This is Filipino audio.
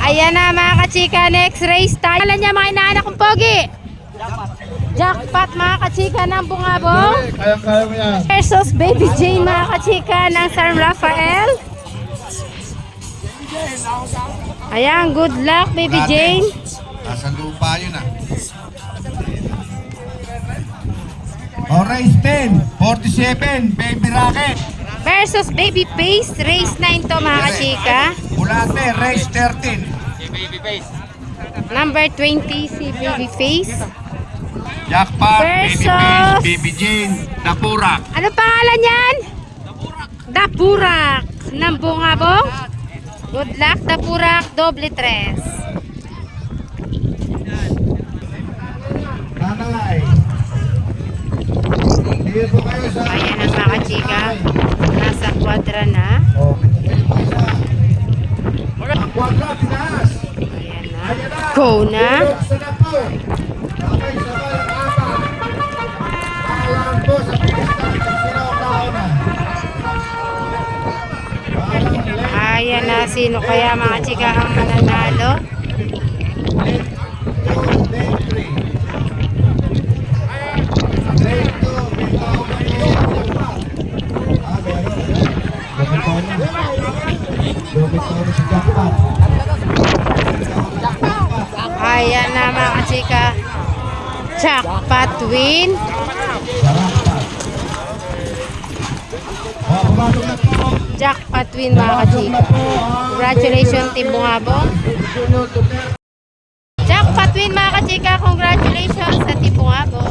Ayan na mga kachika, next race tayo. Alam niya mga inaanak kong pogi. Jackpot mga kachika ng Bungabong Kaya mo yan. versus Baby Jane mga kachika ng San Rafael. Ayan, good luck Baby Jane. Nasa lupa yun ah. O race 10, 47, Baby Rocket. Versus Baby Face, race 9 to mga kachika. Bulate, race 13. Number 20 si Baby Face. Jackpot, Baby Versus- Face, Baby Jane, Dapurak. Ano pangalan yan? Dapurak ng Bungabong. Good luck Dapurak, doble tres. Nanay. Sige po kayo sa... Ayan ang mga kachika. Nasa kwadra na. Ang kwadra, tinaas. Ayan na. Go na. Sa na po. Okay, sabay ang apat. Alam po sa pista. Sino ang kauna? Ayan na. Sino kaya mga kachika ang mananalo? Ayan na mga kachika. Jackpot win. Jackpot win mga kachika. Congratulations Team Bungabong. Jackpot win mga kachika. Congratulations sa Team Bungabong.